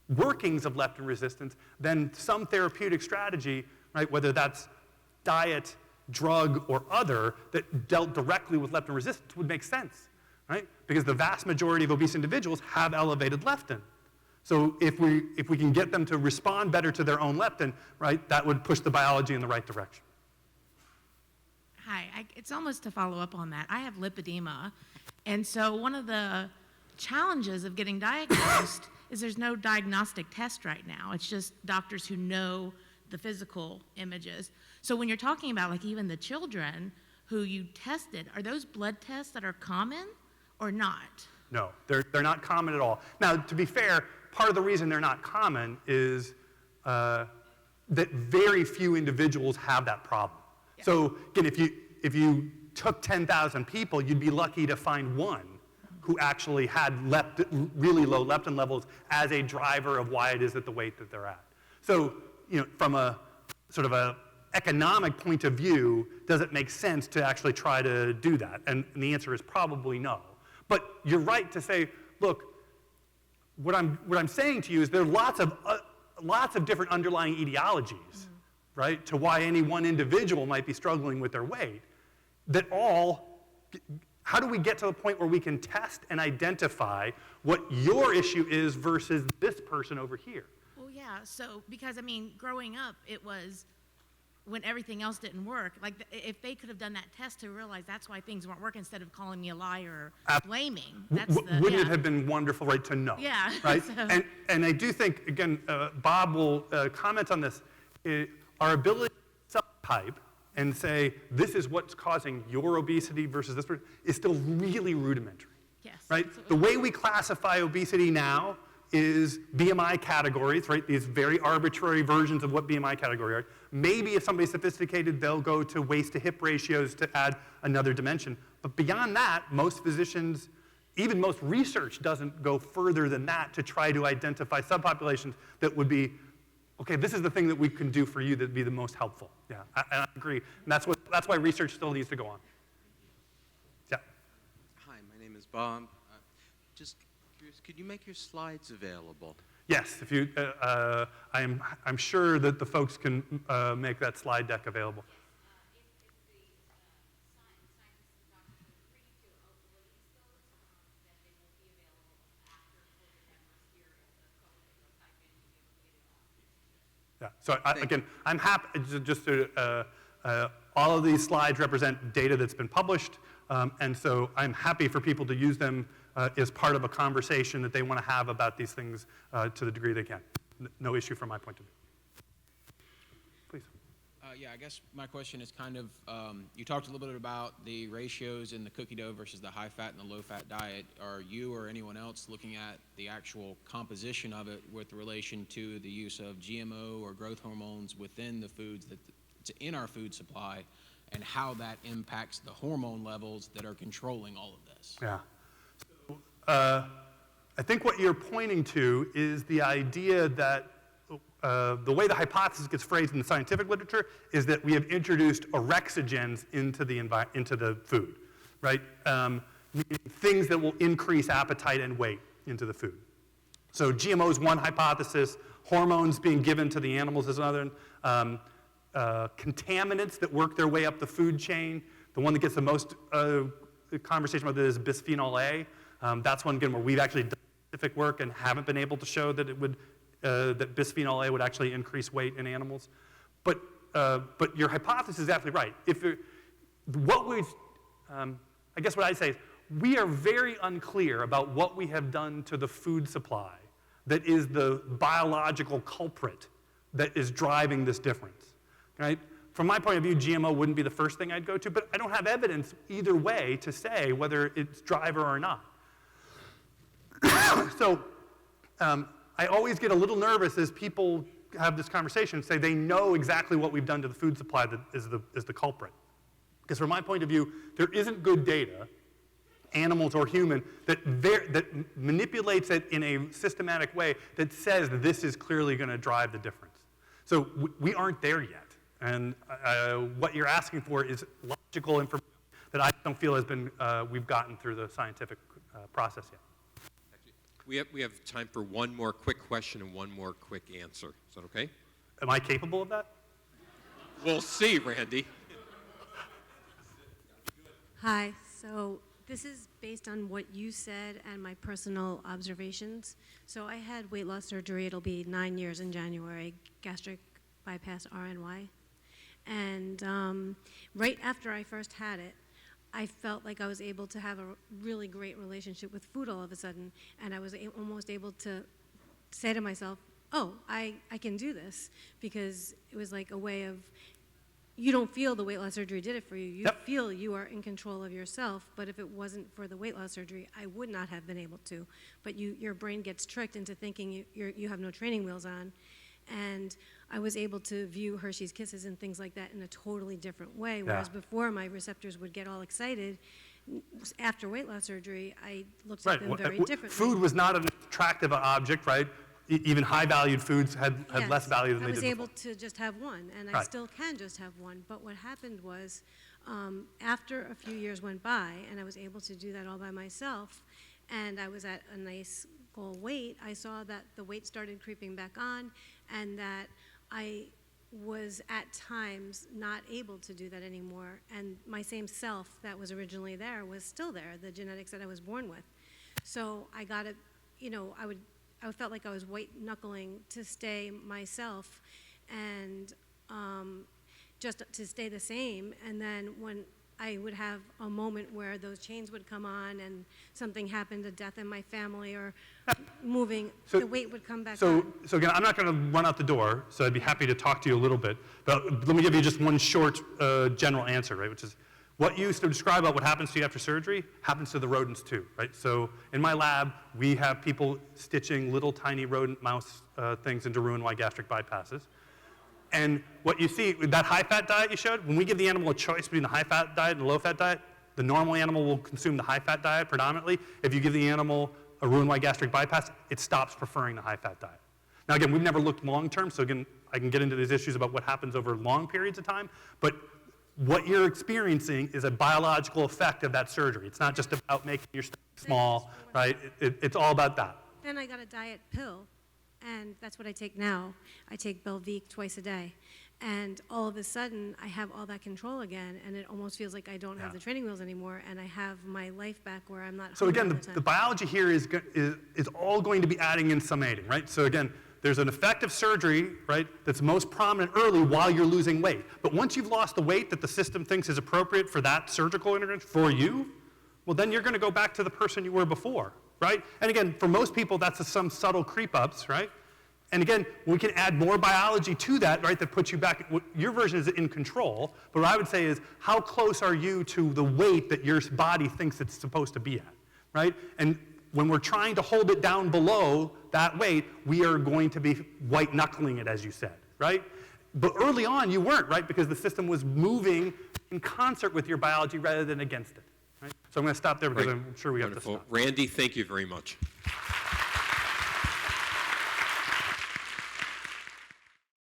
Speaker 2: workings of leptin resistance, then some therapeutic strategy, right, whether that's diet, drug, or other, that dealt directly with leptin resistance would make sense, right? Because the vast majority of obese individuals have elevated leptin. So if we can get them to respond better to their own leptin, right, that would push the biology in the right direction.
Speaker 7: Hi, it's almost to follow up on that. I have lipedema, and so one of the challenges of getting diagnosed is there's no diagnostic test right now. It's just doctors who know the physical images. So when you're talking about like even the children who you tested, are those blood tests that are common or not?
Speaker 2: No, they're not common at all. Now, to be fair, part of the reason they're not common is that very few individuals have that problem. Yeah. So again, if you took 10,000 people, you'd be lucky to find one who actually had really low leptin levels as a driver of why it is at the weight that they're at. So, from a sort of a economic point of view, does it make sense to actually try to do that? And the answer is probably no. But you're right to say, look, what I'm saying to you is there are lots of different underlying etiologies, right, to why any one individual might be struggling with their weight. How do we get to the point where we can test and identify what your issue is versus this person over here?
Speaker 7: Well, yeah, so because, I mean, growing up, it was when everything else didn't work. Like, if they could have done that test to realize that's why things weren't working instead of calling me a liar or blaming.
Speaker 2: Wouldn't it have been wonderful, right, to know?
Speaker 7: Yeah.
Speaker 2: Right?
Speaker 7: So.
Speaker 2: And I do think, again, Bob will comment on this, our ability to subtype and say, this is what's causing your obesity versus this person, is still really rudimentary.
Speaker 7: Yes.
Speaker 2: Right?
Speaker 7: Absolutely.
Speaker 2: The way we classify obesity now is BMI categories, right? These very arbitrary versions of what BMI category are. Maybe if somebody's sophisticated, they'll go to waist to hip ratios to add another dimension. But beyond that, most physicians, even most research doesn't go further than that to try to identify subpopulations that would be, okay, this is the thing that we can do for you that would be the most helpful. Yeah, I agree. And that's why research still needs to go on. Yeah.
Speaker 8: Hi, my name is Bob. Just curious, could you make your slides available?
Speaker 2: Yes, if you, I'm sure that the folks can make that slide deck available. Yeah. So again, I'm happy just to, all of these slides represent data that's been published, and so I'm happy for people to use them as part of a conversation that they want to have about these things to the degree they can. No issue from my point of view. Please.
Speaker 9: Yeah, I guess my question is kind of, you talked a little bit about the ratios in the cookie dough versus the high-fat and the low-fat diet. Are you or anyone else looking at the actual composition of it with relation to the use of GMO or growth hormones within the foods that's in our food supply, and how that impacts the hormone levels that are controlling all of this?
Speaker 2: Yeah. So, I think what you're pointing to is the idea that the way the hypothesis gets phrased in the scientific literature is that we have introduced orexogens into the food, right? Things that will increase appetite and weight into the food. So GMO is one hypothesis. Hormones being given to the animals is another. Contaminants that work their way up the food chain. The one that gets the most conversation about this is bisphenol A. That's one, again, where we've actually done scientific work and haven't been able to show that it would that bisphenol A would actually increase weight in animals. But your hypothesis is absolutely right. I guess what I'd say is we are very unclear about what we have done to the food supply that is the biological culprit that is driving this difference, right? From my point of view, GMO wouldn't be the first thing I'd go to, but I don't have evidence either way to say whether it's driver or not. So I always get a little nervous as people have this conversation and say they know exactly what we've done to the food supply that is the culprit. Because from my point of view, there isn't good data, animals or human, that manipulates it in a systematic way that says this is clearly going to drive the difference. So we aren't there yet. And what you're asking for is logical information that I don't feel has been we've gotten through the scientific process yet.
Speaker 10: We have time for one more quick question and one more quick answer. Is that okay?
Speaker 2: Am I capable of that?
Speaker 10: We'll see, Randy.
Speaker 11: Hi, so this is based on what you said and my personal observations. So I had weight loss surgery, it'll be 9 years in January, gastric bypass RNY. And right after I first had it, I felt like I was able to have a really great relationship with food all of a sudden, and I was almost able to say to myself, oh, I can do this, because it was like a way of, you don't feel the weight loss surgery did it for you. You feel you are in control of yourself, but if it wasn't for the weight loss surgery, I would not have been able to. But your brain gets tricked into thinking you have no training wheels on. And I was able to view Hershey's Kisses and things like that in a totally different way, whereas before my receptors would get all excited. After weight loss surgery, I looked at them very differently.
Speaker 2: Food was not an attractive object, right? Even high-valued foods had less value than they did before.
Speaker 11: I was able to just have one, and I still can just have one. But what happened was, after a few years went by, and I was able to do that all by myself, and I was at a nice goal weight, I saw that the weight started creeping back on, and that I was at times not able to do that anymore. And my same self that was originally there was still there, the genetics that I was born with. So I got it, I felt like I was white knuckling to stay myself and just to stay the same. And then when I would have a moment where those chains would come on and something happened, a death in my family or moving, the weight would come back on.
Speaker 2: So again, I'm not going to run out the door, so I'd be happy to talk to you a little bit. But let me give you just one short general answer, right, which is what you used to describe about what happens to you after surgery happens to the rodents too, right? So in my lab, we have people stitching little tiny rodent mouse things into Roux-en-Y gastric bypasses. And what you see, that high-fat diet you showed, when we give the animal a choice between the high-fat diet and the low-fat diet, the normal animal will consume the high-fat diet predominantly. If you give the animal a Roux-en-Y gastric bypass, it stops preferring the high-fat diet. Now again, we've never looked long-term, so again, I can get into these issues about what happens over long periods of time, but what you're experiencing is a biological effect of that surgery. It's not just about making your stomach small, right? It's all about that.
Speaker 11: Then I got a diet pill, and that's what I take now. I take Belvique twice a day. And all of a sudden, I have all that control again, and it almost feels like I don't have the training wheels anymore, and I have my life back where I'm not
Speaker 2: So again,
Speaker 11: all the time.
Speaker 2: the biology here is all going to be adding in summating, right? So again, there's an effective surgery, right, that's most prominent early while you're losing weight. But once you've lost the weight that the system thinks is appropriate for that surgical intervention for you, well, then you're going to go back to the person you were before, right? And again, for most people, that's some subtle creep-ups, right? And again, we can add more biology to that, right, that puts you back. Your version is in control, but what I would say is how close are you to the weight that your body thinks it's supposed to be at, right? And when we're trying to hold it down below that weight, we are going to be white-knuckling it, as you said, right? But early on, you weren't, right, because the system was moving in concert with your biology rather than against it, right? So I'm going to stop there because I'm sure we have to stop.
Speaker 10: Randy, thank you very much.